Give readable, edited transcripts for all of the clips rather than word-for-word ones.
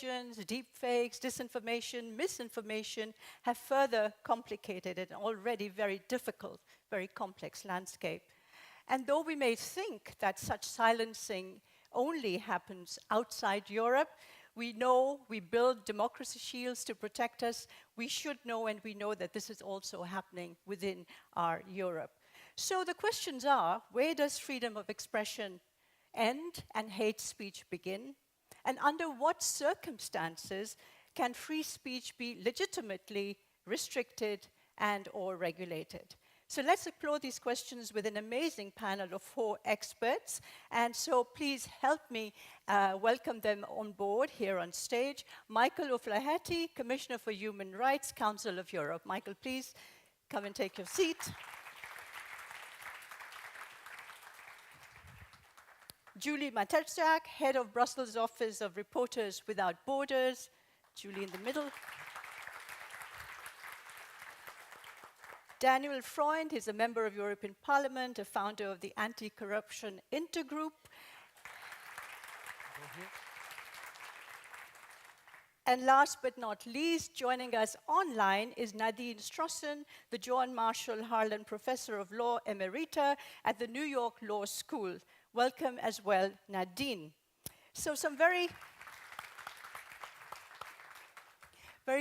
intelligence, deepfakes, disinformation, misinformation have further complicated an already very difficult, very complex landscape. And though we may think that such silencing only happens outside Europe, we know we build democracy shields to protect us. We should know, and we know that this is also happening within our Europe. So the questions are, where does freedom of expression end and hate speech begin? And under what circumstances can free speech be legitimately restricted and or regulated? So let's explore these questions with an amazing panel of 4 experts. And so please help me welcome them on board here on stage. Michael O'Flaherty, Commissioner for Human Rights, Council of Europe. Michael, please come and take your seat. Julie Matejczak, Head of Brussels Office of Reporters Without Borders. Julie in the middle. Daniel Freund is a member of European Parliament, a founder of the Anti-Corruption Intergroup. And last but not least, joining us online is Nadine Strossen, the John Marshall Harlan Professor of Law Emerita at the New York Law School. Welcome as well, Nadine. So some very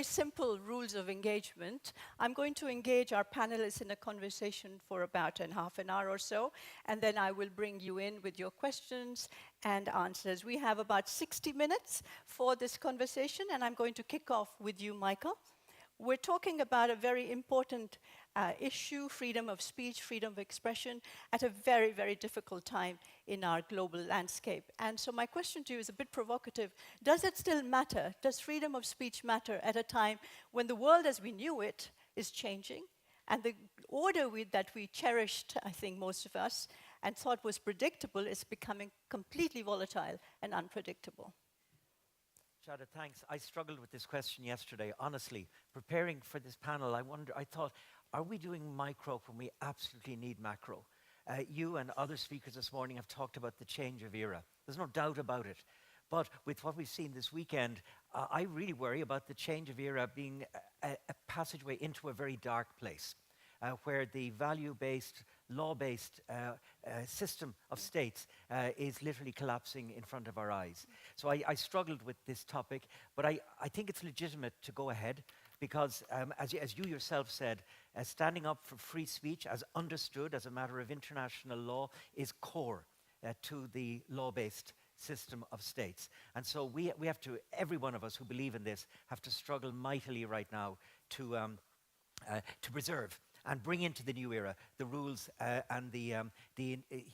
simple rules of engagement. I'm going to engage our panelists in a conversation for about half an hour or so, and then I will bring you in with your questions and answers. We have about 60 minutes for this conversation, and I'm going to kick off with you, Michael. We're talking about a very important issue, freedom of speech, freedom of expression, at a very, very difficult time in our global landscape. And so my question to you is a bit provocative. Does it still matter? Does freedom of speech matter at a time when the world as we knew it is changing, and the order that we cherished, I think most of us, and thought was predictable is becoming completely volatile and unpredictable? Shada, thanks. I struggled with this question yesterday, honestly. Preparing for this panel, I thought, are we doing micro when we absolutely need macro? You and other speakers this morning have talked about the change of era. There's no doubt about it. But with what we've seen this weekend, I really worry about the change of era being a passageway into a very dark place, where the value-based, law-based system of states is literally collapsing in front of our eyes. So I struggled with this topic, but I think it's legitimate to go ahead because, as you yourself said, standing up for free speech as understood as a matter of international law is core to the law-based system of states. And so we have to, every one of us who believe in this, have to struggle mightily right now to preserve and bring into the new era the rules and the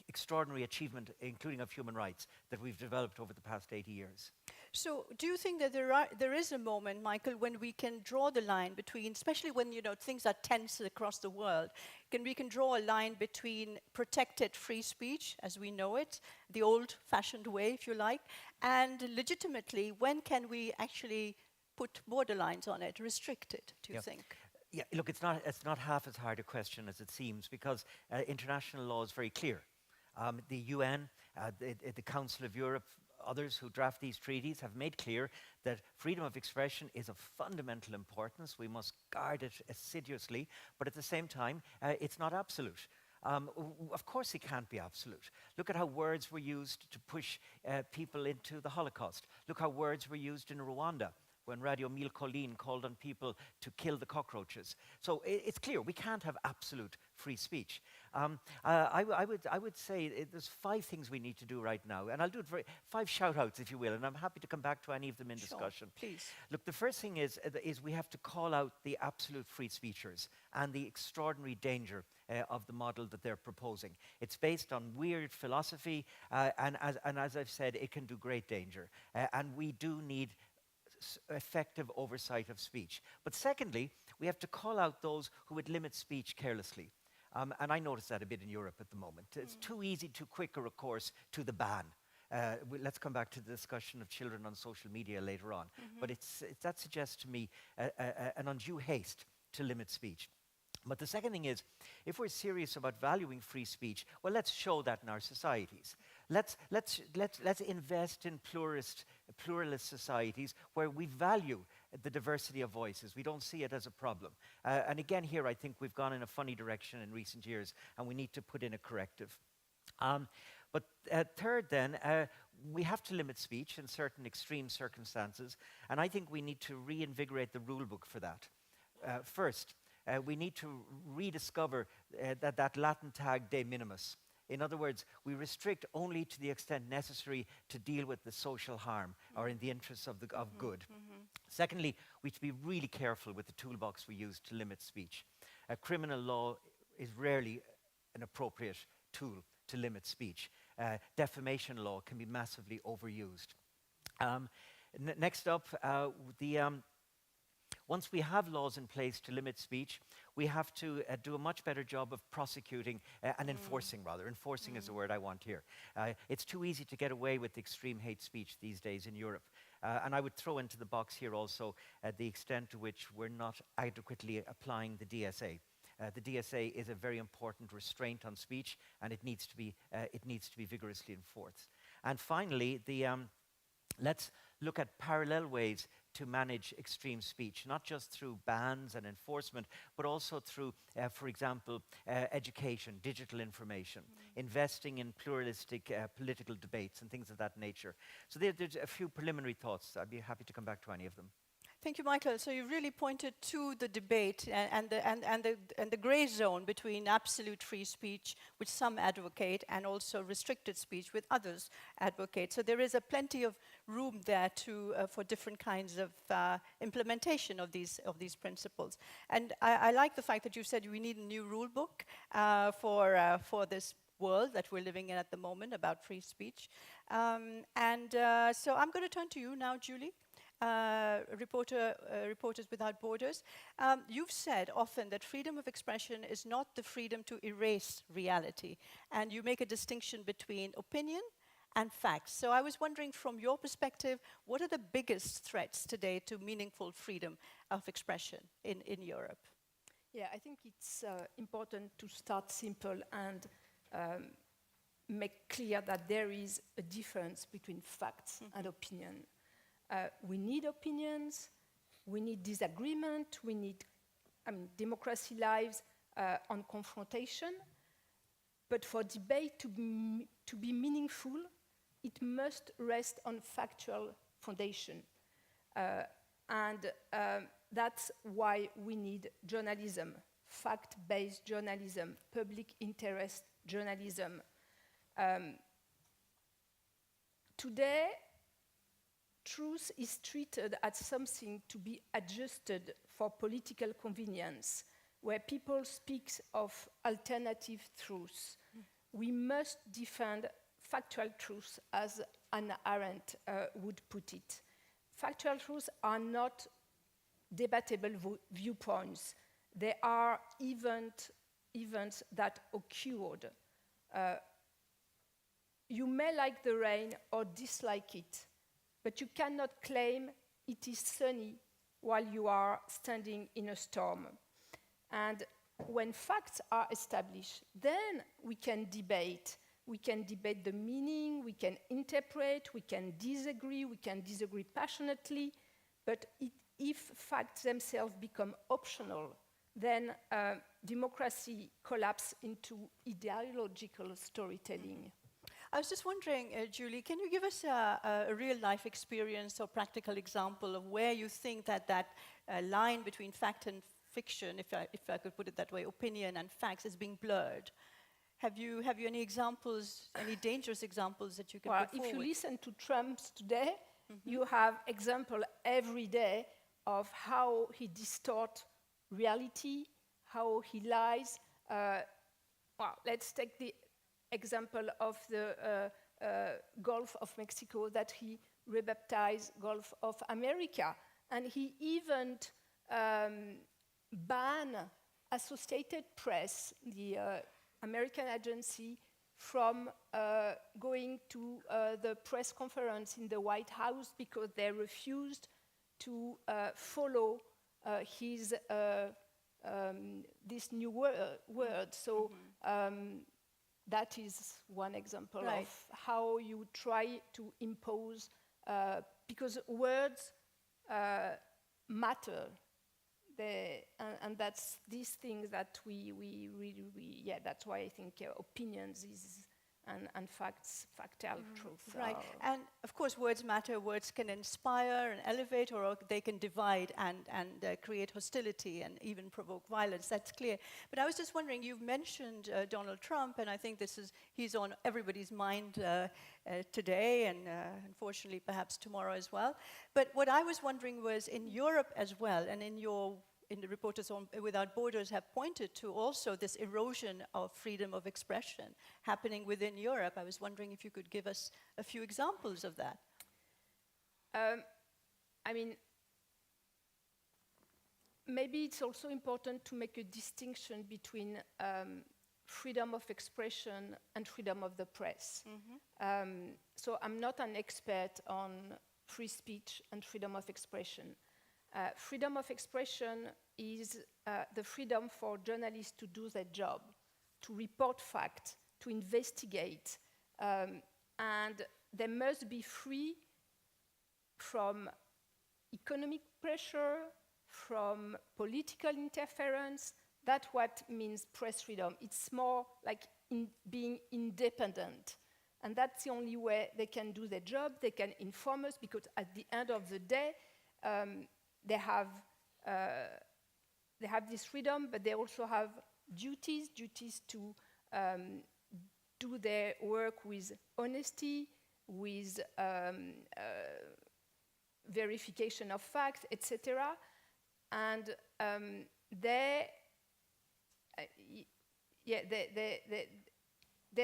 extraordinary achievement, including of human rights, that we've developed over the past 80 years. So do you think that there is a moment, Michael, when we can draw the line between, especially when things are tense across the world, we can draw a line between protected free speech, as we know it, the old-fashioned way, if you like, and legitimately, when can we actually put borderlines on it, restrict it, do you think? Yeah, look, it's not half as hard a question as it seems, because international law is very clear. The UN, the Council of Europe, others who draft these treaties have made clear that freedom of expression is of fundamental importance. We must guard it assiduously, but at the same time, it's not absolute. Of course it can't be absolute. Look at how words were used to push people into the Holocaust. Look how words were used in Rwanda when Radio Mille Collines called on people to kill the cockroaches. So it's clear, we can't have absolute free speech. I would say there's 5 things we need to do right now, and I'll do it 5 shout-outs, if you will, and I'm happy to come back to any of them in discussion. Please. Look, the first thing is we have to call out the absolute free speechers and the extraordinary danger of the model that they're proposing. It's based on weird philosophy, and as I've said, it can do great danger. And we do need effective oversight of speech. But secondly, we have to call out those who would limit speech carelessly. And I notice that a bit in Europe at the moment. It's too easy, too quick a recourse to the ban. Let's come back to the discussion of children on social media later on. But that suggests to me an undue haste to limit speech. But the second thing is, if we're serious about valuing free speech, well, let's show that in our societies. Let's invest in pluralist pluralist societies where we value the diversity of voices. We don't see it as a problem. And again, here I think we've gone in a funny direction in recent years, and we need to put in a corrective. But third, then, we have to limit speech in certain extreme circumstances, and I think we need to reinvigorate the rule book for that. First, we need to rediscover that Latin tag de minimis. In other words, we restrict only to the extent necessary to deal with the social harm or in the interests of good. Secondly, we have to be really careful with the toolbox we use to limit speech. Criminal law is rarely an appropriate tool to limit speech. Defamation law can be massively overused. Next up, once we have laws in place to limit speech, we have to do a much better job of prosecuting and enforcing, rather. Enforcing is the word I want here. It's too easy to get away with extreme hate speech these days in Europe. And I would throw into the box here also the extent to which we're not adequately applying the DSA. The DSA is a very important restraint on speech, and it needs to be vigorously enforced. And finally, let's look at parallel ways to manage extreme speech, not just through bans and enforcement, but also through, for example, education, digital information, investing in pluralistic political debates and things of that nature. So there's a few preliminary thoughts. I'd be happy to come back to any of them. Thank you, Michael. So you really pointed to the debate and the gray zone between absolute free speech, which some advocate, and also restricted speech, which others advocate. So there is plenty of room there for different kinds of implementation of these principles. And I like the fact that you said we need a new rule book for this world that we're living in at the moment about free speech. So I'm going to turn to you now, Julie. Reporters Without Borders. You've said often that freedom of expression is not the freedom to erase reality, and you make a distinction between opinion and facts. So I was wondering, from your perspective, what are the biggest threats today to meaningful freedom of expression in Europe? Yeah, I think it's important to start simple and make clear that there is a difference between facts and opinion. We need opinions, we need disagreement, democracy lives on confrontation, but for debate to be meaningful, it must rest on factual foundation. That's why we need journalism, fact-based journalism, public interest journalism. Today, truth is treated as something to be adjusted for political convenience, where people speak of alternative truths. We must defend factual truths, as Hannah Arendt would put it. Factual truths are not debatable viewpoints. They are events that occurred. You may like the rain or dislike it, but you cannot claim it is sunny while you are standing in a storm. And when facts are established, then we can debate. We can debate the meaning, we can interpret, we can disagree passionately, but if facts themselves become optional, then democracy collapses into ideological storytelling. I was just wondering, Julie, can you give us a real-life experience or practical example of where you think that line between fact and fiction, if I could put it that way, opinion and facts, is being blurred? Have you any examples, any dangerous examples that you can put forward? If you listen to Trump today, you have example every day of how he distorts reality, how he lies. Let's take the example of the Gulf of Mexico that he rebaptized Gulf of America. And he even banned Associated Press, the American agency, from going to the press conference in the White House because they refused to follow his this new word. So that is one example of how you try to impose because words matter. And that's these things that we yeah, that's why I think opinions and facts tell truth. Right, and of course words matter, words can inspire and elevate, or they can divide and create hostility and even provoke violence, that's clear. But I was just wondering, you've mentioned Donald Trump, and I think he's on everybody's mind today, and unfortunately perhaps tomorrow as well. But what I was wondering was, in Europe as well, and in the Reporters Without Borders have pointed to also this erosion of freedom of expression happening within Europe. I was wondering if you could give us a few examples of that. I mean, maybe it's also important to make a distinction between freedom of expression and freedom of the press. So I'm not an expert on free speech and freedom of expression. Freedom of expression is the freedom for journalists to do their job, to report facts, to investigate, and they must be free from economic pressure, from political interference. That's what means press freedom. It's more like being independent. And that's the only way they can do their job. They can inform us, because at the end of the day, they have this freedom, but they also have duties to do their work with honesty, with verification of facts, etc. And their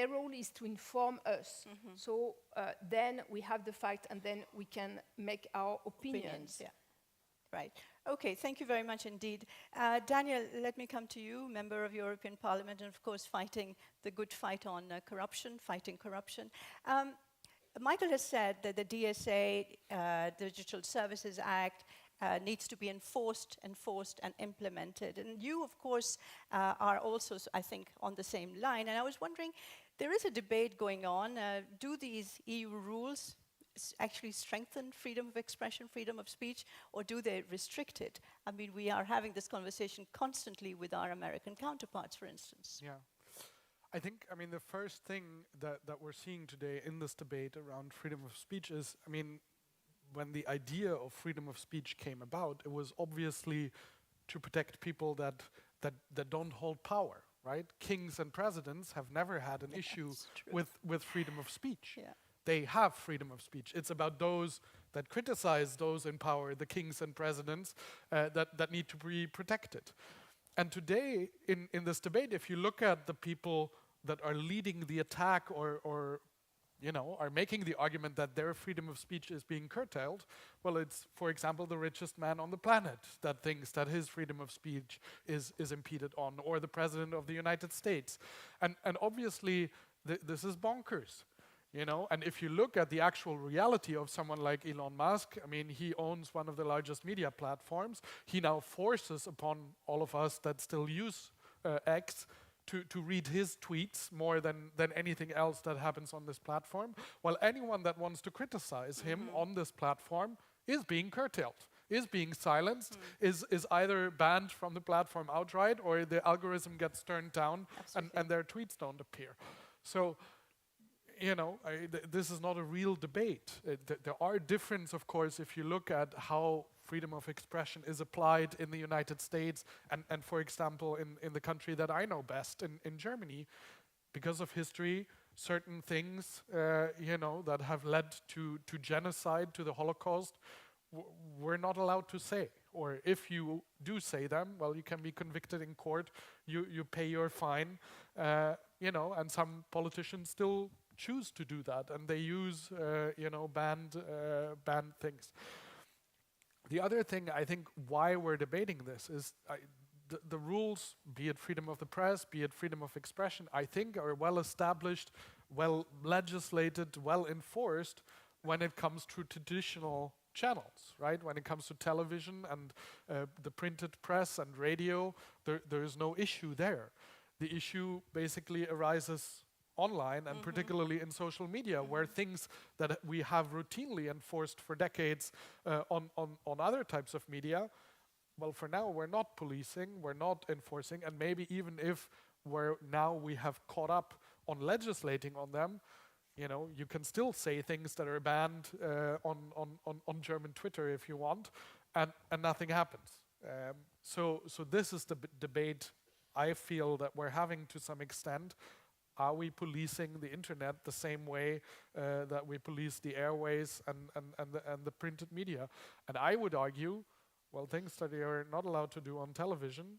role is to inform us. So then we have the fact, and then we can make our opinions. Yeah. Right. Okay, thank you very much indeed. Daniel, let me come to you, member of European Parliament, and of course fighting the good fight on corruption, fighting corruption. Michael has said that the DSA, the Digital Services Act, needs to be enforced and implemented. And you, of course, are also, I think, on the same line. And I was wondering, there is a debate going on. Do these EU rules actually strengthen freedom of expression, freedom of speech, or do they restrict it? I mean, we are having this conversation constantly with our American counterparts, for instance. Yeah. I think, I mean, the first thing that we're seeing today in this debate around freedom of speech is, I mean, when the idea of freedom of speech came about, it was obviously to protect people that don't hold power, right? Kings and presidents have never had an issue with freedom of speech. Yeah. They have freedom of speech. It's about those that criticize those in power, the kings and presidents, that need to be protected. And today, in this debate, if you look at the people that are leading the attack or you know, are making the argument that their freedom of speech is being curtailed, well, it's, for example, the richest man on the planet that thinks that his freedom of speech is impeded on, or the president of the United States. And obviously, this is bonkers. You know, and if you look at the actual reality of someone like Elon Musk, I mean, he owns one of the largest media platforms. He now forces upon all of us that still use X to read his tweets more than anything else that happens on this platform. While anyone that wants to criticize him on this platform is being curtailed, is being silenced, is either banned from the platform outright, or the algorithm gets turned down and their tweets don't appear. So, you know, this is not a real debate. There are differences, of course, if you look at how freedom of expression is applied in the United States and for example, in the country that I know best, in Germany. Because of history, certain things, you know, that have led to genocide, to the Holocaust, we're not allowed to say. Or if you do say them, well, you can be convicted in court, you pay your fine, you know, and some politicians still choose to do that, and they use, you know, banned things. The other thing, I think, why we're debating this is the rules, be it freedom of the press, be it freedom of expression, I think are well established, well legislated, well enforced when it comes to traditional channels, right? When it comes to television and the printed press and radio, there is no issue there. The issue basically arises online, and particularly in social media, where things that we have routinely enforced for decades on other types of media, well, for now, we're not policing, we're not enforcing, and maybe even if we have caught up on legislating on them, you can still say things that are banned on German Twitter if you want, and nothing happens. So this is the debate I feel that we're having to some extent. Are we policing the internet the same way that we police the airways and the printed media? And I would argue, well, things that you're not allowed to do on television,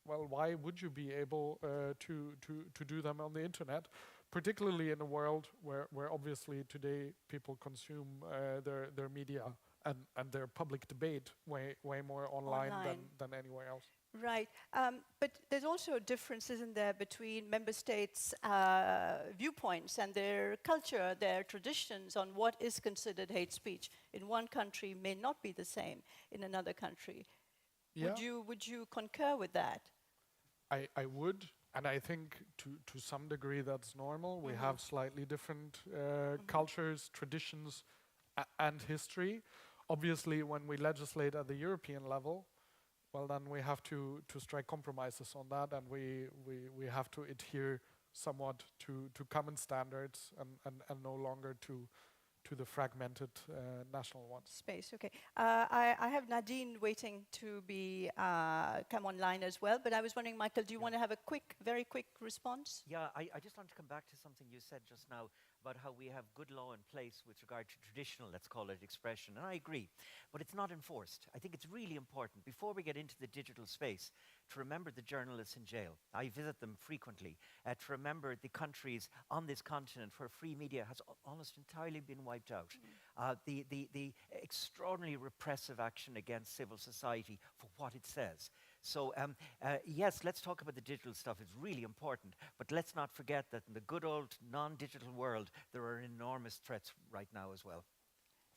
well, why would you be able to do them on the internet? Particularly in a world where obviously today people consume their media and their public debate way more online. Than anywhere else. Right. But there's also differences in there between member states' viewpoints and their culture, their traditions on what is considered hate speech. In one country may not be the same in another country. Yeah. Would you concur with that? I would, and I think to some degree that's normal. We have slightly different cultures, traditions, and history. Obviously, when we legislate at the European level, well, then we have to strike compromises on that, and we have to adhere somewhat to common standards and no longer to the fragmented national ones. Space, okay. I have Nadine waiting to be come online as well, but I was wondering, Michael, do you want to have a very quick response? Yeah, I just want to come back to something you said just now about how we have good law in place with regard to traditional, let's call it, expression, and I agree, but it's not enforced. I think it's really important, before we get into the digital space, to remember the journalists in jail. I visit them frequently, to remember the countries on this continent where free media has almost entirely been wiped out. The extraordinarily repressive action against civil society for what it says. So yes, let's talk about the digital stuff. It's really important, but let's not forget that in the good old non-digital world, there are enormous threats right now as well.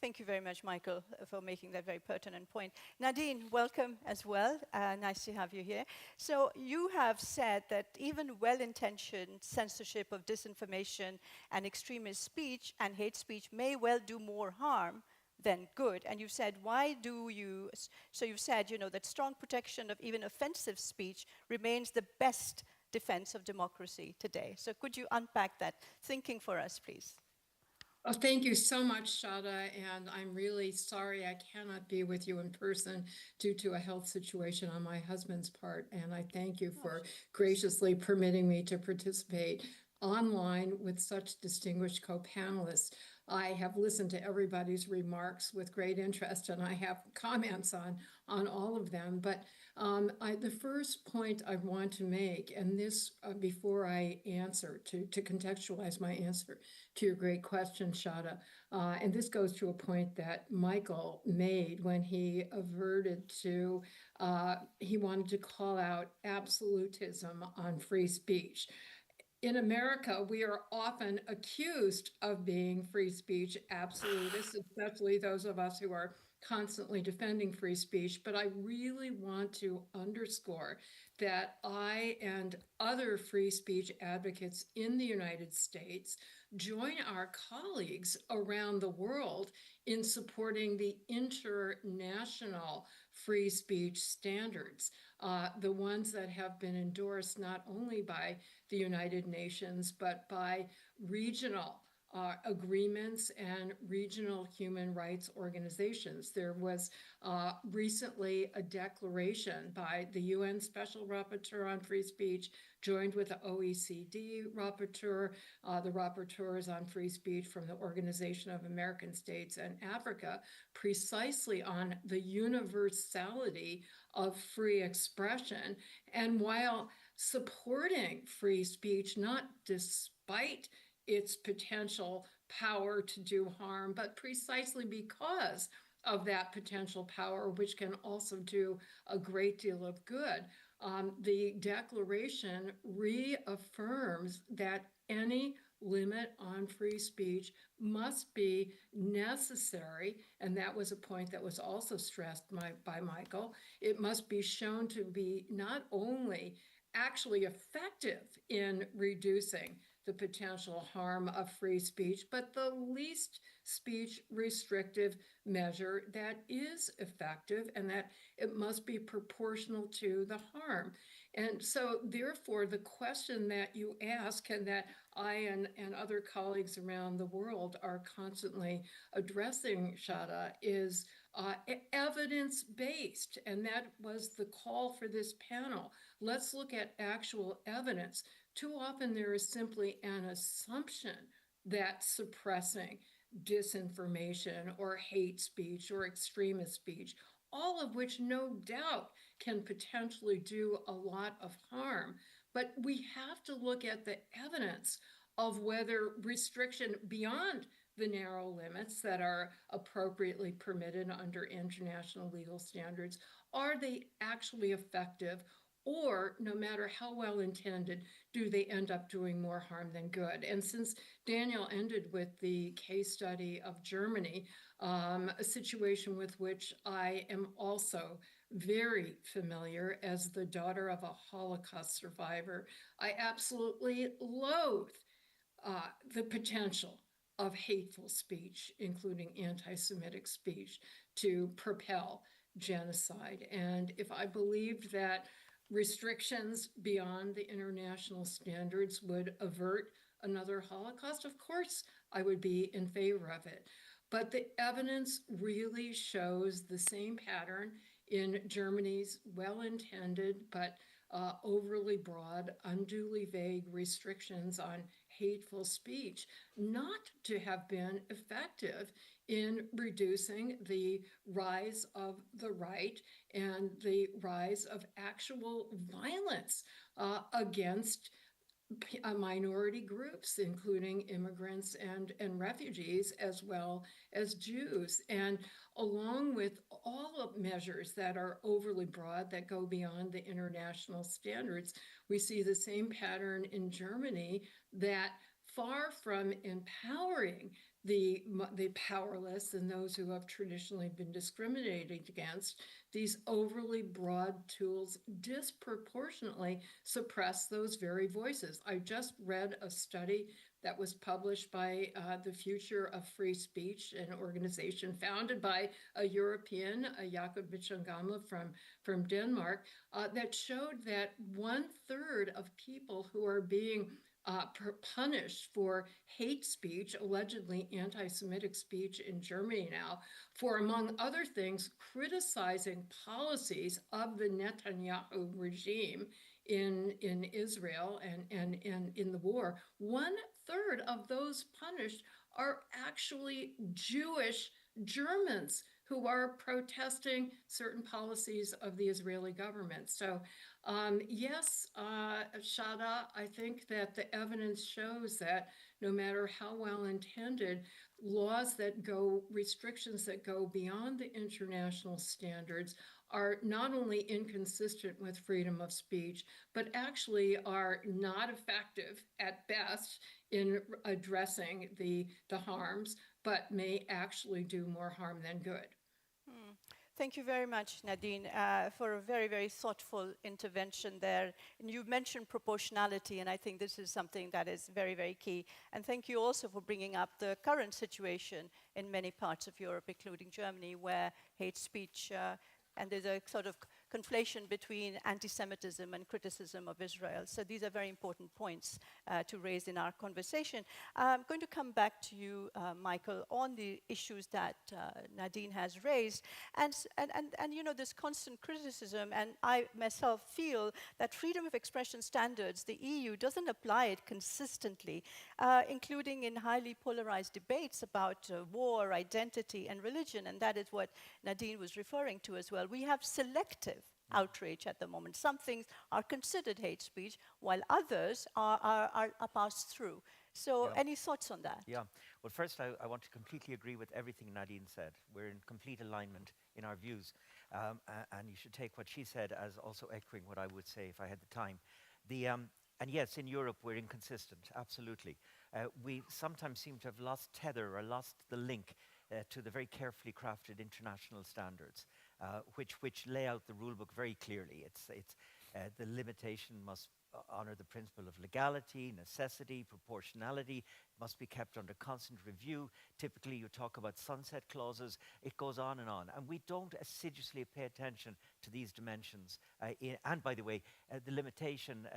Thank you very much, Michael, for making that very pertinent point. Nadine, welcome as well. Nice to have you here. So you have said that even well-intentioned censorship of disinformation and extremist speech and hate speech may well do more harm than good. And you said, so you've said, that strong protection of even offensive speech remains the best defense of democracy today. So could you unpack that thinking for us, please? Oh, thank you so much, Shada, and I'm really sorry I cannot be with you in person due to a health situation on my husband's part, and I thank you for graciously permitting me to participate online with such distinguished co-panelists. I have listened to everybody's remarks with great interest, and I have comments on all of them. But the first point I want to make, and this before I answer, to contextualize my answer to your great question, Shada, and this goes to a point that Michael made when he averted to, he wanted to call out absolutism on free speech. In America, we are often accused of being free speech absolutists, especially those of us who are constantly defending free speech. But I really want to underscore that I and other free speech advocates in the United States join our colleagues around the world in supporting the international free speech standards, the ones that have been endorsed not only by the United Nations, but by regional agreements and regional human rights organizations. There was recently a declaration by the UN Special Rapporteur on Free Speech, joined with the OECD Rapporteur, the Rapporteurs on Free Speech from the Organization of American States and Africa, precisely on the universality of free expression. And while supporting free speech, not despite its potential power to do harm, but precisely because of that potential power, which can also do a great deal of good. The declaration reaffirms that any limit on free speech must be necessary, and that was a point that was also stressed by Michael. It must be shown to be not only actually effective in reducing the potential harm of free speech, but the least speech restrictive measure that is effective, and that it must be proportional to the harm. And so therefore, the question that you ask, and that I and other colleagues around the world are constantly addressing, Shada, is evidence-based. And that was the call for this panel. Let's look at actual evidence. Too often there is simply an assumption that suppressing disinformation or hate speech or extremist speech, all of which no doubt can potentially do a lot of harm. But we have to look at the evidence of whether restriction beyond the narrow limits that are appropriately permitted under international legal standards, are they actually effective? Or, no matter how well intended, do they end up doing more harm than good? And since Daniel ended with the case study of Germany, a situation with which I am also very familiar as the daughter of a Holocaust survivor, I absolutely loathe the potential of hateful speech, including anti-Semitic speech, to propel genocide. And if I believed that restrictions beyond the international standards would avert another Holocaust, of course I would be in favor of it. But the evidence really shows the same pattern in Germany's well-intended but overly broad, unduly vague restrictions on hateful speech not to have been effective in reducing the rise of the right and the rise of actual violence against minority groups, including immigrants and refugees, as well as Jews. And along with all of measures that are overly broad, that go beyond the international standards, we see the same pattern in Germany, that far from empowering the powerless and those who have traditionally been discriminated against, these overly broad tools disproportionately suppress those very voices. I just read a study that was published by the Future of Free Speech, an organization founded by a European, Jakob Wittgengamle from Denmark, that showed that 1/3 of people who are being punished for hate speech, allegedly anti-Semitic speech in Germany now, for, among other things, criticizing policies of the Netanyahu regime in Israel and in the war. 1/3 of those punished are actually Jewish Germans who are protesting certain policies of the Israeli government. So yes, Shada, I think that the evidence shows that no matter how well intended, restrictions that go beyond the international standards are not only inconsistent with freedom of speech, but actually are not effective at best in addressing the harms, but may actually do more harm than good. Thank you very much, Nadine, for a very, very thoughtful intervention there. And you mentioned proportionality, and I think this is something that is very, very key. And thank you also for bringing up the current situation in many parts of Europe, including Germany, where hate speech and there's a sort of conflation between anti-Semitism and criticism of Israel. So these are very important points to raise in our conversation. I'm going to come back to you, Michael, on the issues that Nadine has raised. And you know, this constant criticism, and I myself feel that freedom of expression standards, the EU doesn't apply it consistently, including in highly polarized debates about war, identity, and religion, and that is what Nadine was referring to as well. We have selective outrage at the moment. Some things are considered hate speech, while others are passed through. So any thoughts on that? Yeah. Well, first, I want to completely agree with everything Nadine said. We're in complete alignment in our views. And you should take what she said as also echoing what I would say if I had the time. And yes, in Europe, we're inconsistent, absolutely. We sometimes seem to have lost tether or lost the link to the very carefully crafted international standards, which lay out the rule book very clearly. The limitation must honor the principle of legality, necessity, proportionality, must be kept under constant review. Typically, you talk about sunset clauses. It goes on. And we don't assiduously pay attention to these dimensions. And by the way, the limitation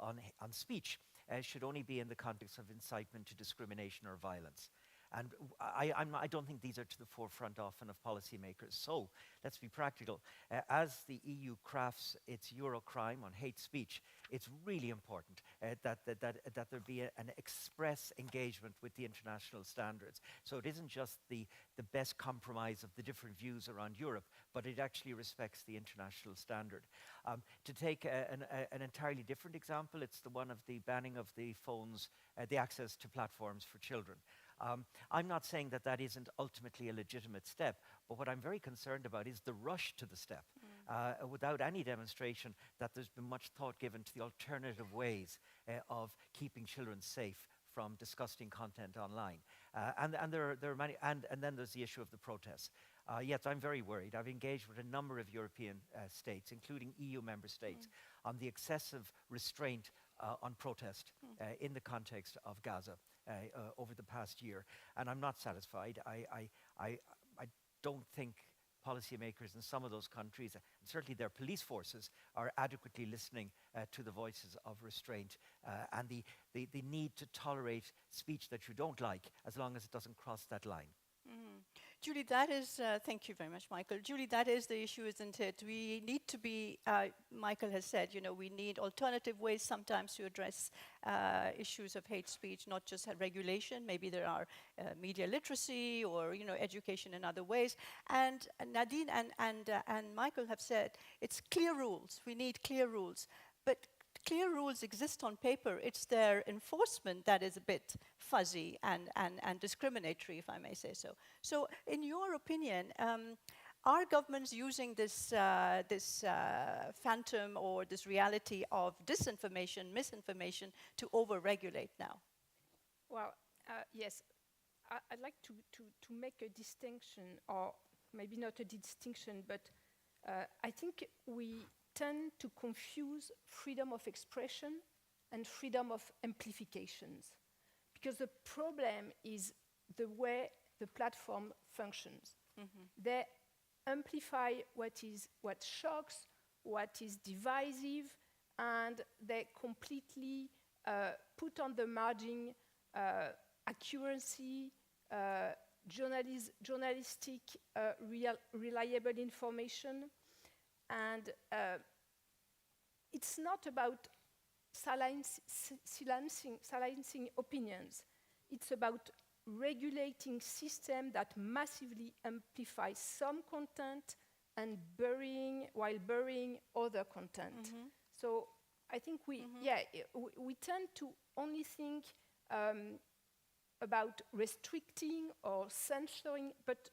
on speech should only be in the context of incitement to discrimination or violence. And I don't think these are to the forefront often of policymakers. So let's be practical. As the EU crafts its Eurocrime on hate speech, it's really important that there be an express engagement with the international standards. So it isn't just the best compromise of the different views around Europe, but it actually respects the international standard. To take an entirely different example, it's the one of the banning of the phones, the access to platforms for children. I'm not saying that isn't ultimately a legitimate step, but what I'm very concerned about is the rush to the step, without any demonstration that there's been much thought given to the alternative ways of keeping children safe from disgusting content online. And there are many, and then there's the issue of the protests. Yes, I'm very worried. I've engaged with a number of European states, including EU member states, on the excessive restraint on protest in the context of Gaza over the past year. And I'm not satisfied. I don't think policymakers in some of those countries, and certainly their police forces, are adequately listening to the voices of restraint and the need to tolerate speech that you don't like as long as it doesn't cross that line. Julie, that is, thank you very much, Michael. Julie, that is the issue, isn't it? We need to be, Michael has said, we need alternative ways sometimes to address issues of hate speech, not just regulation. Maybe there are media literacy or, education in other ways. And Nadine and Michael have said, it's clear rules. We need clear rules. But clear rules exist on paper. It's their enforcement that is a bit fuzzy and discriminatory, if I may say so. So in your opinion, are governments using this phantom or this reality of disinformation, misinformation to over-regulate now? Well, yes. I'd like to make a distinction, or maybe not a distinction, but I think we tend to confuse freedom of expression and freedom of amplifications, because the problem is the way the platform functions. They amplify what shocks, what is divisive, and they completely put on the margin accuracy, journalistic, reliable information. And it's not about silencing opinions. It's about regulating systems that massively amplify some content and burying other content. So I think we tend to only think about restricting or censoring, but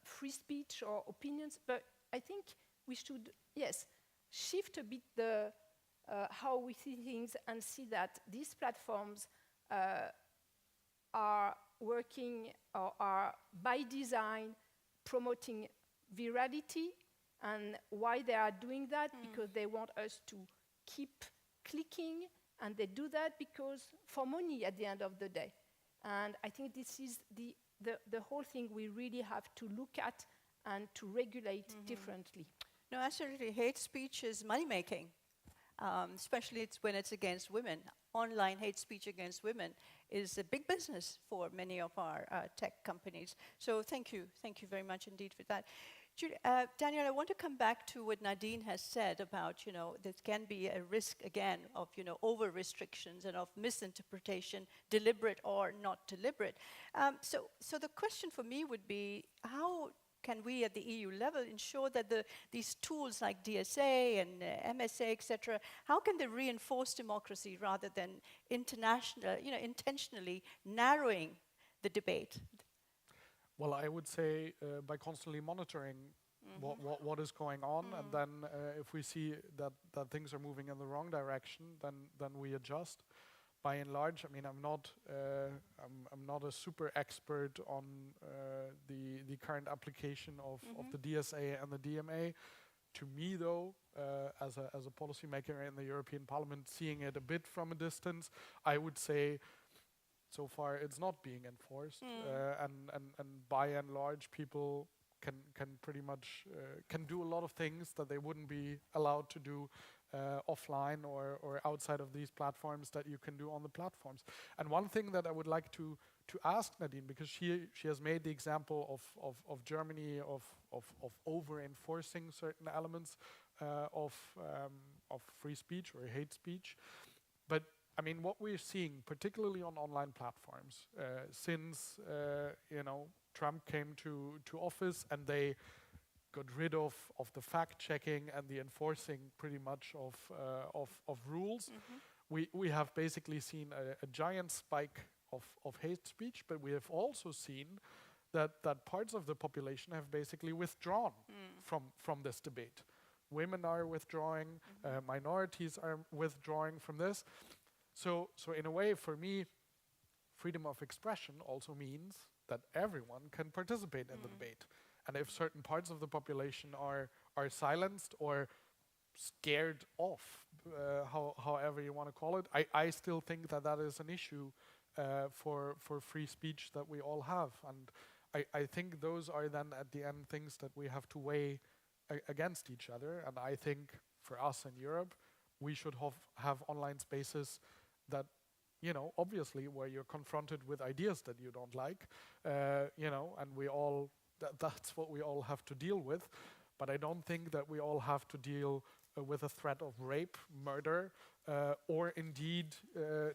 free speech or opinions. But I think we should, shift a bit how we see things and see that these platforms are working or are by design promoting virality. And why they are doing that? Because they want us to keep clicking, and they do that because for money at the end of the day. And I think this is the whole thing we really have to look at and to regulate differently. No, absolutely. Hate speech is money-making, especially when it's against women. Online hate speech against women is a big business for many of our tech companies. So thank you very much indeed for that. Daniel, I want to come back to what Nadine has said about, there can be a risk again of, over-restrictions and of misinterpretation, deliberate or not deliberate. So the question for me would be, how can we at the EU level ensure that these tools like DSA and MSA, etc., how can they reinforce democracy rather than intentionally narrowing the debate? Well, I would say by constantly monitoring what is going on, and then if we see that things are moving in the wrong direction, then we adjust. By and large, I mean, I'm not a super expert on the current application of the DSA and the DMA, To me, though, as a policymaker in the European Parliament, seeing it a bit from a distance, I would say so far it's not being enforced, and by and large, people can pretty much can do a lot of things that they wouldn't be allowed to do offline or outside of these platforms that you can do on the platforms. And one thing that I would like to ask Nadine, because she has made the example of Germany of over enforcing certain elements of free speech or hate speech, but I mean, what we're seeing, particularly on online platforms, since Trump came to office and they got rid of the fact checking and the enforcing pretty much of rules, we have basically seen a giant spike of hate speech, but we have also seen that parts of the population have basically withdrawn from this debate. Women are withdrawing, minorities are withdrawing from this. So in a way, for me, freedom of expression also means that everyone can participate in the debate. And if certain parts of the population are silenced or scared off, however you want to call it, I still think that is an issue for free speech that we all have. And I think those are then at the end things that we have to weigh against each other. And I think for us in Europe, we should have online spaces that, obviously where you're confronted with ideas that you don't like, and we all, that's what we all have to deal with. But I don't think that we all have to deal with a threat of rape, murder, or indeed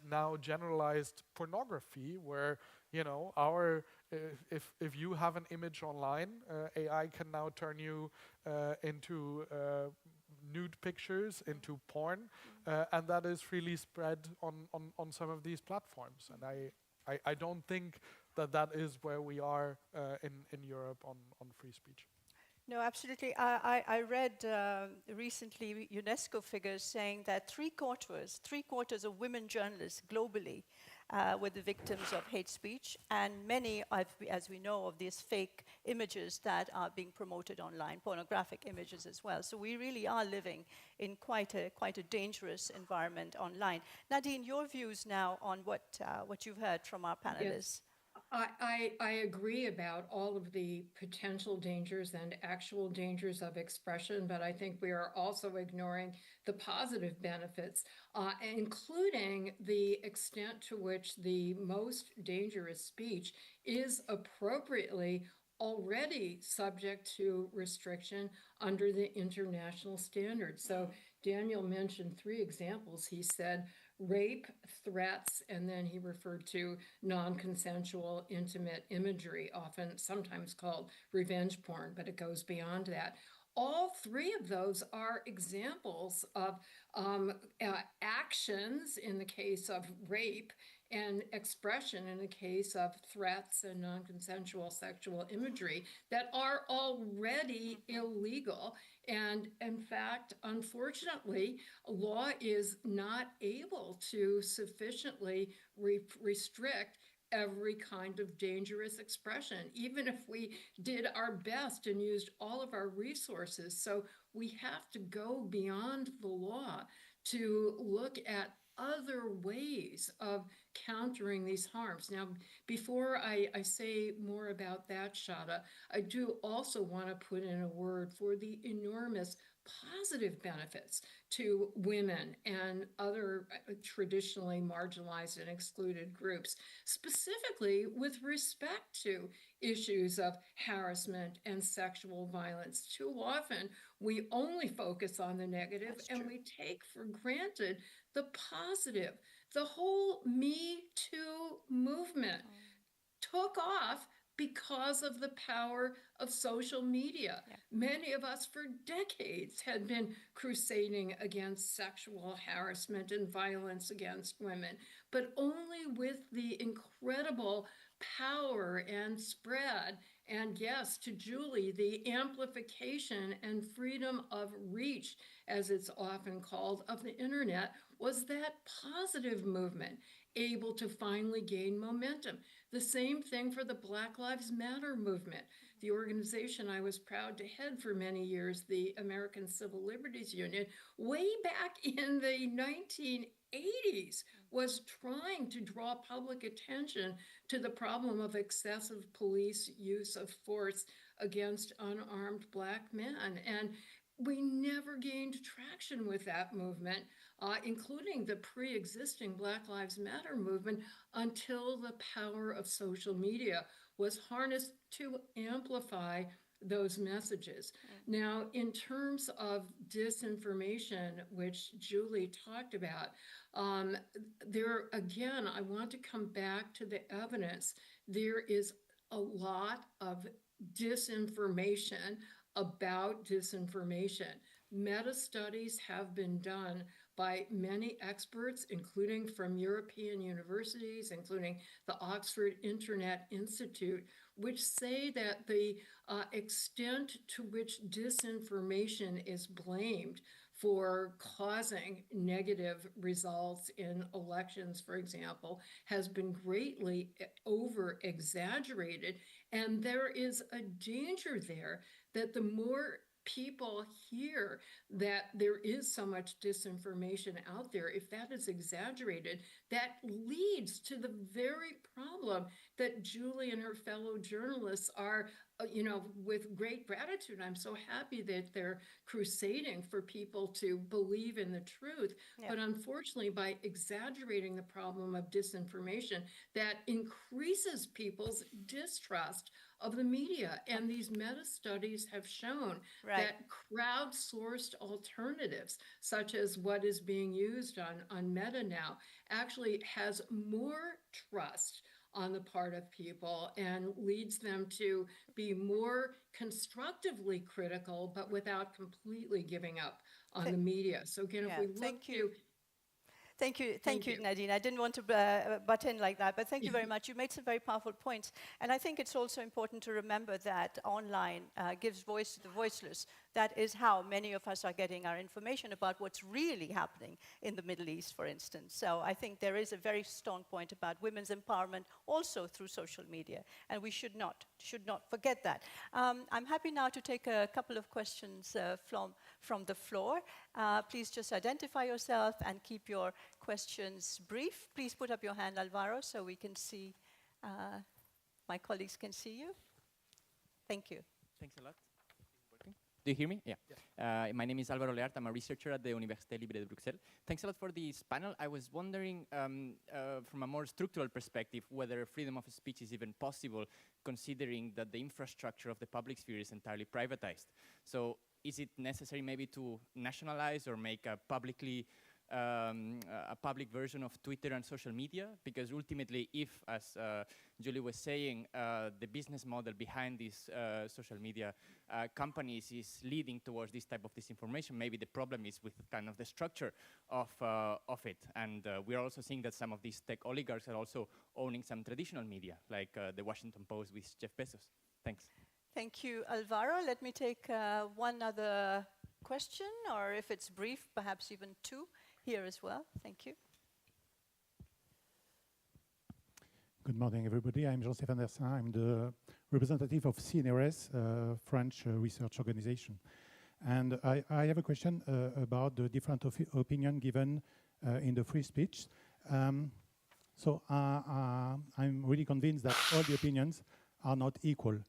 now generalized pornography, where, if you have an image online, AI can now turn you into nude pictures, into porn, and that is freely spread on some of these platforms. And I don't think that is where we are in Europe on free speech. No, absolutely. I read recently UNESCO figures saying that three quarters of women journalists globally were the victims of hate speech, and many, as we know, of these fake images that are being promoted online, pornographic images as well. So we really are living in quite a dangerous environment online. Nadine, your views now on what you've heard from our panelists. Yes. I agree about all of the potential dangers and actual dangers of expression, but I think we are also ignoring the positive benefits, including the extent to which the most dangerous speech is appropriately already subject to restriction under the international standards. So Daniel mentioned 3 examples. He said rape, threats, and then he referred to non-consensual intimate imagery, often sometimes called revenge porn, but it goes beyond that. All 3 of those are examples of actions in the case of rape and expression in the case of threats and non-consensual sexual imagery that are already illegal. And in fact, unfortunately, law is not able to sufficiently restrict every kind of dangerous expression, even if we did our best and used all of our resources. So we have to go beyond the law to look at other ways of countering these harms. Now, before I say more about that, Shada, I do also want to put in a word for the enormous positive benefits to women and other traditionally marginalized and excluded groups, specifically with respect to issues of harassment and sexual violence. Too often, we only focus on the negative and we take for granted the positive. The whole Me Too movement took off because of the power of social media. Yeah. Many of us for decades had been crusading against sexual harassment and violence against women, but only with the incredible power and spread, and yes, to Julie, the amplification and freedom of reach, as it's often called, of the internet, was that positive movement able to finally gain momentum. The same thing for the Black Lives Matter movement. the organization I was proud to head for many years, the American Civil Liberties Union, way back in the 1980s, was trying to draw public attention to the problem of excessive police use of force against unarmed Black men. And we never gained traction with that movement, including the pre-existing Black Lives Matter movement, until the power of social media was harnessed to amplify those messages. Now, in terms of disinformation, which Julie talked about, there again, I want to come back to the evidence. There is a lot of disinformation about disinformation. Meta studies have been done by many experts, including from European universities, including the Oxford Internet Institute, which say that the extent to which disinformation is blamed for causing negative results in elections, for example, has been greatly over exaggerated. And there is a danger there that the more people hear that there is so much disinformation out there, if that is exaggerated, that leads to the very problem that Julie and her fellow journalists are, with great gratitude. I'm so happy that they're crusading for people to believe in the truth. Yeah. But unfortunately, by exaggerating the problem of disinformation, that increases people's distrust of the media. And these meta studies have shown that crowdsourced alternatives, such as what is being used on Meta now, actually has more trust on the part of people and leads them to be more constructively critical, but without completely giving up on the media. So again, if we look to Thank you, Nadine. I didn't want to butt in like that, but thank you very much. You made some very powerful points. And I think it's also important to remember that online gives voice to the voiceless. That is how many of us are getting our information about what's really happening in the Middle East, for instance. So I think there is a very strong point about women's empowerment also through social media. And we should not forget that. I'm happy now to take a couple of questions from the floor. Please just identify yourself and keep your questions brief. Please put up your hand, Alvaro, so we can see, my colleagues can see you. Thank you. Thanks a lot. Do you hear me? Yeah. My name is Álvaro Leart. I'm a researcher at the Université Libre de Bruxelles. Thanks a lot for this panel. I was wondering, from a more structural perspective, whether freedom of speech is even possible, considering that the infrastructure of the public sphere is entirely privatized. So is it necessary maybe to nationalize or make a public version of Twitter and social media? Because ultimately, if, as Julie was saying, the business model behind these social media companies is leading towards this type of disinformation, maybe the problem is with kind of the structure of it. And we're also seeing that some of these tech oligarchs are also owning some traditional media, like the Washington Post with Jeff Bezos. Thanks. Thank you, Alvaro. Let me take one other question, or if it's brief, perhaps even two here as well. Thank you. Good morning, everybody. I'm Jean-Stéphane Dersin. I'm the representative of CNRS, French research organization. And I have a question about the different opinion given in the free speech. So I'm really convinced that all the opinions are not equal.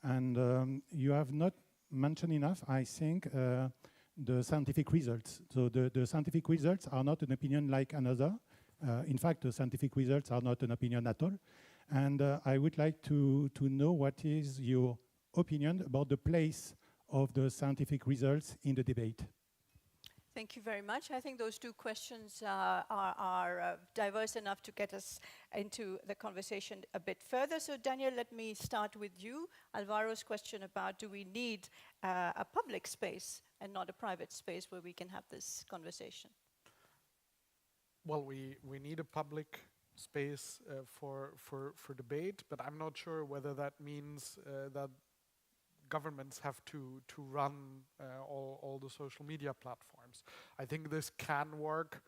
And you have not mentioned enough, I think, the scientific results. So the scientific results are not an opinion like another. In fact, the scientific results are not an opinion at all. And I would like to know what is your opinion about the place of the scientific results in the debate. Thank you very much. I think those two questions are diverse enough to get us into the conversation a bit further. So Daniel, let me start with you. Alvaro's question about, do we need a public space and not a private space where we can have this conversation? Well, we need a public space for debate, but I'm not sure whether that means that governments have to run all the social media platforms. I think this can work,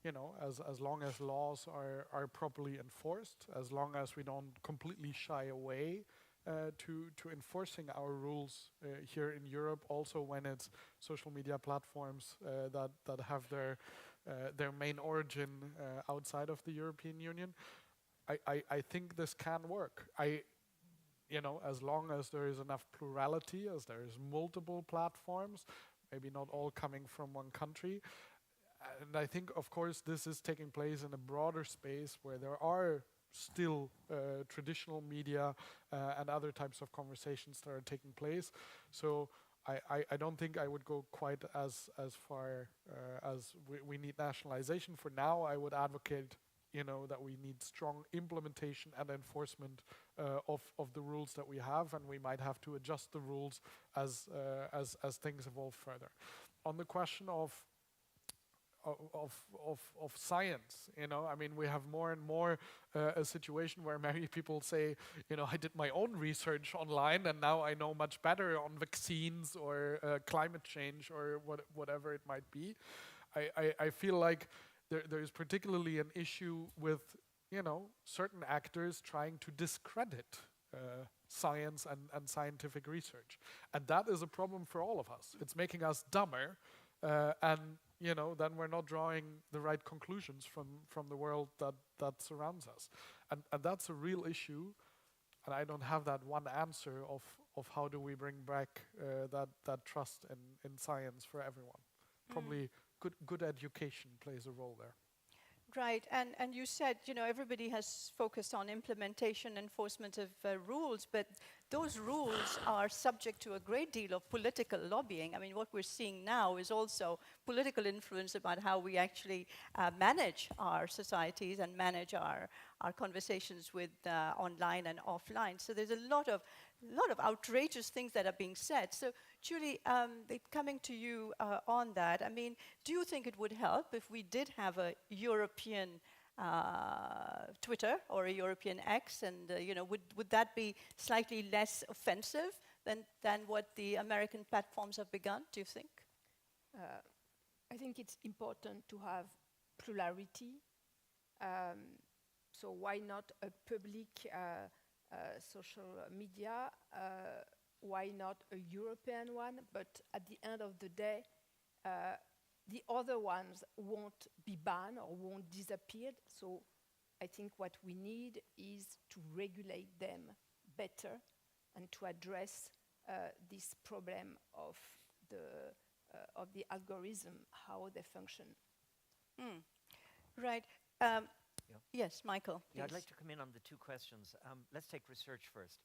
as long as laws are properly enforced, as long as we don't completely shy away to enforcing our rules here in Europe, also when it's social media platforms that have their main origin outside of the European Union. I think this can work. As long as there is enough plurality, as there is multiple platforms, maybe not all coming from one country. And I think, of course, this is taking place in a broader space where there are still traditional media and other types of conversations that are taking place. So I don't think I would go quite as far as we need nationalization. For now, I would advocate that we need strong implementation and enforcement of the rules that we have, and we might have to adjust the rules as things evolve further. On the question of science, I mean, we have more and more a situation where many people say, I did my own research online and now I know much better on vaccines or climate change or whatever it might be. I feel like there is particularly an issue with, certain actors trying to discredit science and scientific research. And that is a problem for all of us. It's making us dumber, and then we're not drawing the right conclusions from the world that surrounds us. And that's a real issue, and I don't have that one answer of how do we bring back that trust in science for everyone. Probably good education plays a role there. Right, and you said, everybody has focused on implementation, enforcement of rules, but those rules are subject to a great deal of political lobbying. I mean, what we're seeing now is also political influence about how we actually manage our societies and manage our conversations with online and offline. So there's a lot of outrageous things that are being said. So Julie, coming to you on that, I mean, do you think it would help if we did have a European Twitter or a European X, and would that be slightly less offensive than what the American platforms have begun, do you think? I think it's important to have plurality. So why not a public social media? Why not a European one? But at the end of the day, the other ones won't be banned or won't disappear. So I think what we need is to regulate them better and to address this problem of the algorithm, how they function. Right. Yes, Michael, Yeah, I'd please. like to come in on the two questions. Let's take research first.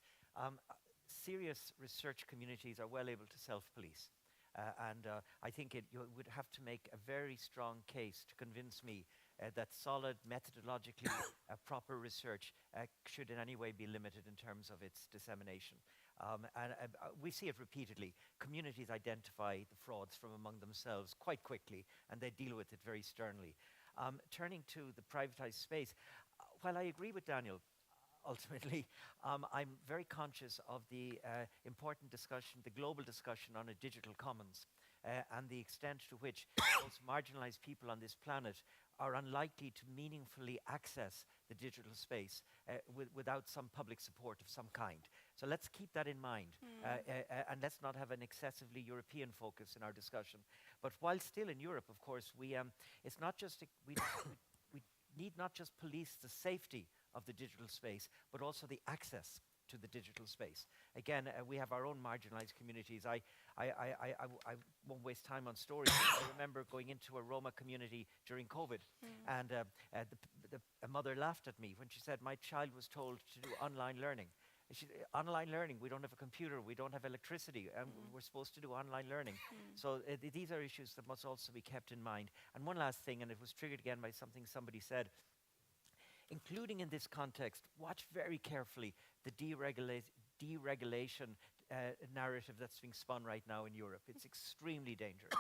Serious research communities are well able to self-police. And I think you would have to make a very strong case to convince me that solid, methodologically proper research should in any way be limited in terms of its dissemination. And we see it repeatedly. Communities identify the frauds from among themselves quite quickly, and they deal with it very sternly. Turning to the privatized space, while I agree with Daniel, ultimately, I'm very conscious of the important discussion, the global discussion on a digital commons, and the extent to which most marginalized people on this planet are unlikely to meaningfully access the digital space without some public support of some kind. So let's keep that in mind, and let's not have an excessively European focus in our discussion. But while still in Europe, of course, it's not just we need not just police the safety of the digital space, but also the access to the digital space. Again, we have our own marginalized communities. I won't waste time on stories. I remember going into a Roma community during COVID, and a mother laughed at me when she said, my child was told to do online learning. Online learning, we don't have a computer, we don't have electricity, and we're supposed to do online learning. So these are issues that must also be kept in mind. And one last thing, and it was triggered again by something somebody said, including in this context, watch very carefully the deregulation narrative that's being spun right now in Europe. It's extremely dangerous.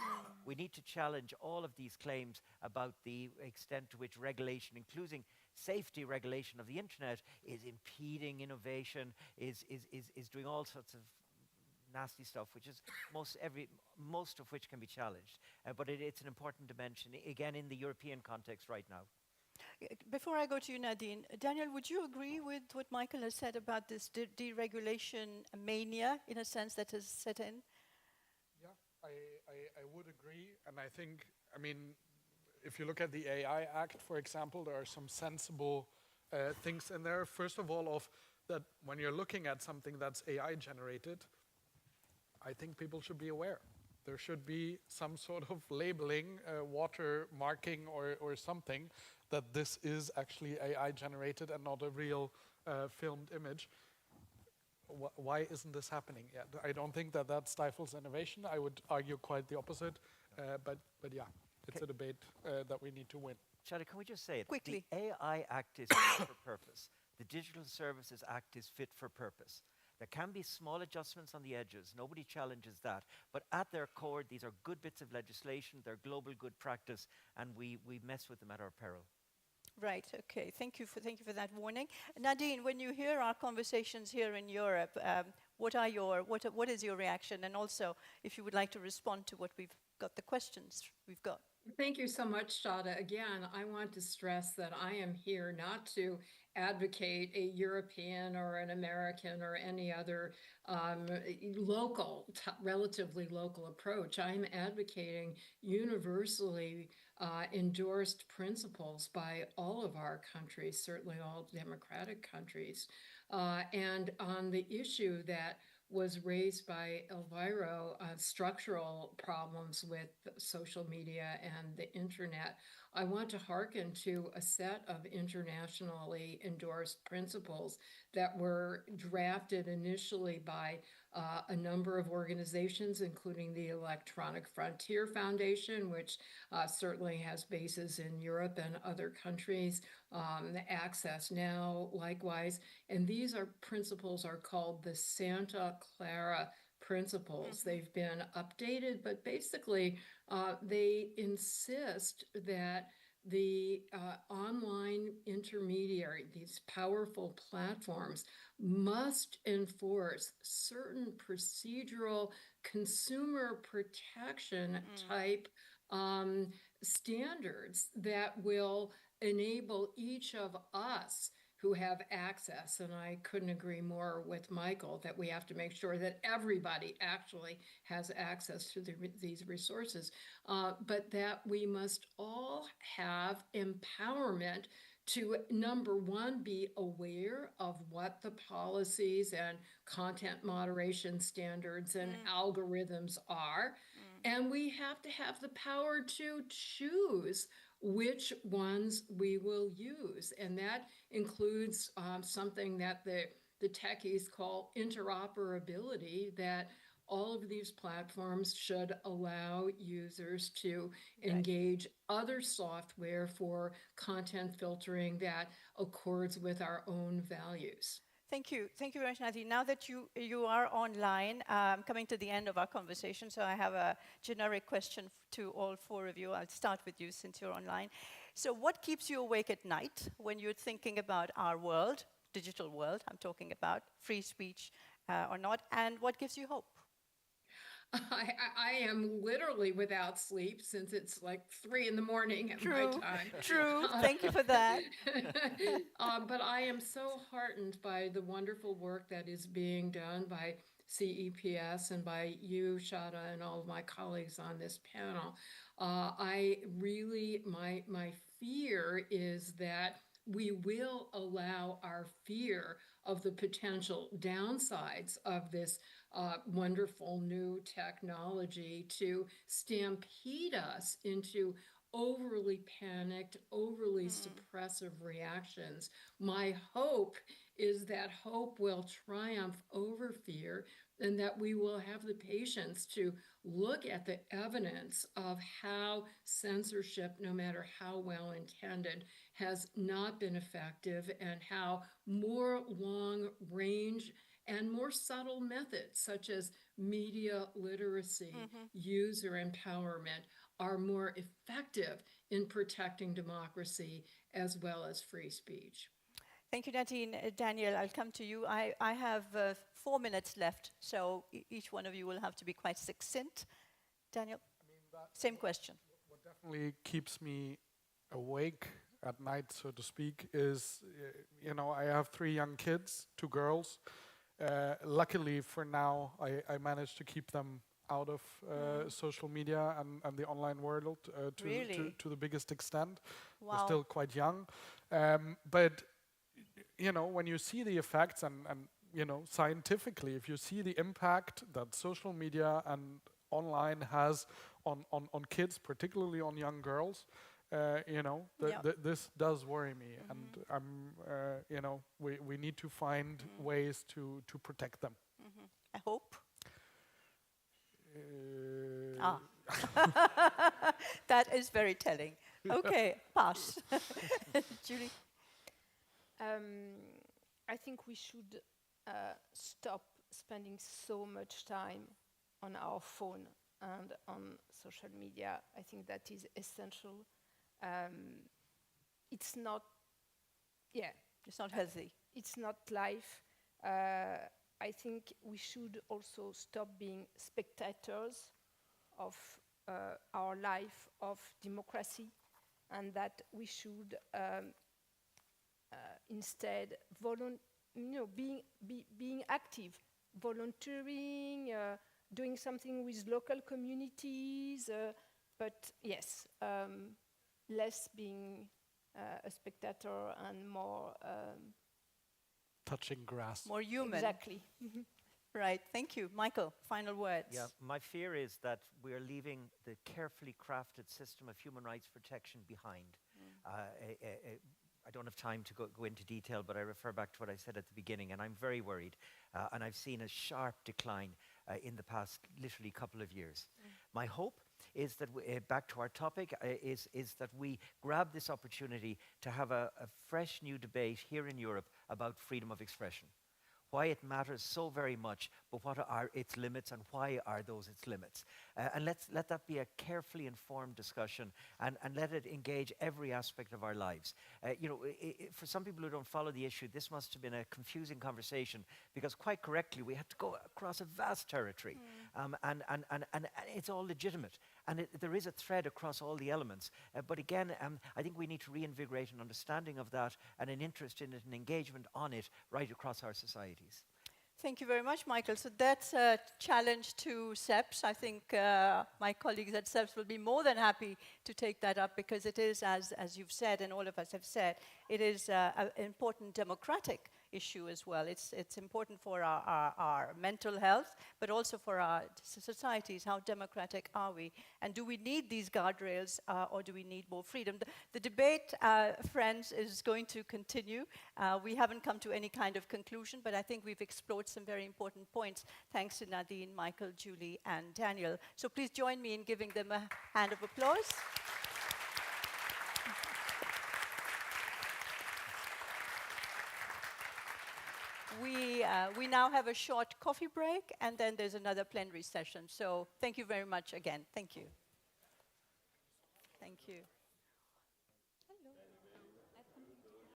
We need to challenge all of these claims about the extent to which regulation, including safety regulation of the internet, is impeding innovation, is doing all sorts of nasty stuff, which is most of which can be challenged. But it's an important dimension, again, in the European context right now. Before I go to you, Nadine, Daniel, would you agree with what Michael has said about this deregulation mania, in a sense, that has set in? Yeah, I would agree. And I think, I mean, if you look at the AI Act, for example, there are some sensible things in there. First of all, of that when you're looking at something that's AI generated, I think people should be aware. There should be some sort of labeling, water marking or something that this is actually AI generated and not a real filmed image. Why isn't this happening yet? I don't think that that stifles innovation. I would argue quite the opposite. But yeah, it's a debate that we need to win. Shada, can we just say it? Quickly. The AI Act is fit for purpose. The Digital Services Act is fit for purpose. There can be small adjustments on the edges. Nobody challenges that. But at their core, these are good bits of legislation. They're global good practice, and we mess with them at our peril. Right, okay. Thank you for that warning. Nadine, when you hear our conversations here in Europe, what is your reaction? And also, if you would like to respond to what we've got, the questions we've got. Thank you so much, Shada. Again, I want to stress that I am here not to advocate a European or an American or any other relatively local approach. I'm advocating universally endorsed principles by all of our countries, certainly all democratic countries. And on the issue that was raised by Elvira, structural problems with social media and the internet, I want to hearken to a set of internationally endorsed principles that were drafted initially by a number of organizations, including the Electronic Frontier Foundation, which certainly has bases in Europe and other countries, Access Now, likewise. And these principles are called the Santa Clara Principles. Mm-hmm. They've been updated, but basically they insist that the online intermediary, these powerful platforms, must enforce certain procedural consumer protection type standards that will enable each of us who have access, and I couldn't agree more with Michael that we have to make sure that everybody actually has access to these resources, but that we must all have empowerment to, number one, be aware of what the policies and content moderation standards and algorithms are, and we have to have the power to choose which ones we will use. And that includes something that the techies call interoperability, that all of these platforms should allow users to engage other software for content filtering that accords with our own values. Thank you. Thank you very much, Nadine. Now that you are online, coming to the end of our conversation, so I have a generic question to all four of you. I'll start with you since you're online. So what keeps you awake at night when you're thinking about our world, digital world, I'm talking about, free speech or not, and what gives you hope? I am literally without sleep since it's like 3 in the morning at my time. True. Thank you for that. But I am so heartened by the wonderful work that is being done by CEPS and by you, Shada, and all of my colleagues on this panel. I really, my fear is that we will allow our fear of the potential downsides of this wonderful new technology to stampede us into overly panicked, overly suppressive reactions. My hope is that hope will triumph over fear, and that we will have the patience to look at the evidence of how censorship, no matter how well intended, has not been effective, and how more long range and more subtle methods such as media literacy, user empowerment, are more effective in protecting democracy as well as free speech. Thank you, Nadine. Daniel, I'll come to you. I have 4 minutes left, so each one of you will have to be quite succinct. Daniel, same question. What definitely keeps me awake at night, so to speak, is, you know, I have 3 young kids, 2 girls. Luckily for now, I managed to keep them out of social media and the online world Really? to the biggest extent. They're Wow. still quite young. But, you know, when you see the effects and you know, scientifically, if you see the impact that social media and online has on kids, particularly on young girls, you know, this does worry me, and you know, we need to find ways to protect them. I hope. Uh, That is very telling. Okay, pass. Julie? I think we should stop spending so much time on our phone and on social media. I think that is essential. It's not, It's not healthy. it's not life. I think we should also stop being spectators of our life of democracy, and that we should instead being active, volunteering, doing something with local communities, but yes, less being a spectator and more touching grass. More human. exactly. Right, thank you. Michael, final words. Yeah, my fear is that we are leaving the carefully crafted system of human rights protection behind. I don't have time to go into detail, but I refer back to what I said at the beginning, and I'm very worried. And I've seen a sharp decline in the past literally couple of years. My hope is that, back to our topic, is that we grab this opportunity to have a fresh new debate here in Europe about freedom of expression. Why it matters so very much, but what are its limits and why are those its limits? And let that be a carefully informed discussion, and let it engage every aspect of our lives. You know, for some people who don't follow the issue, this must have been a confusing conversation, because quite correctly we had to go across a vast territory, and it's all legitimate. And there is a thread across all the elements. But again, I think we need to reinvigorate an understanding of that and an interest in it and engagement on it right across our societies. Thank you very much, Michael. So that's a challenge to CEPS. I think my colleagues at CEPS will be more than happy to take that up, because it is, as you've said and all of us have said, it is an important democratic issue as well. It's important for our mental health, but also for our societies. How democratic are we? And do we need these guardrails, or do we need more freedom? The debate, friends, is going to continue. We haven't come to any kind of conclusion, but I think we've explored some very important points, thanks to Nadine, Michael, Julie, and Daniel. So please join me in giving them a hand of applause. We now have a short coffee break, and then there's another plenary session. So thank you very much again. Thank you. Thank you.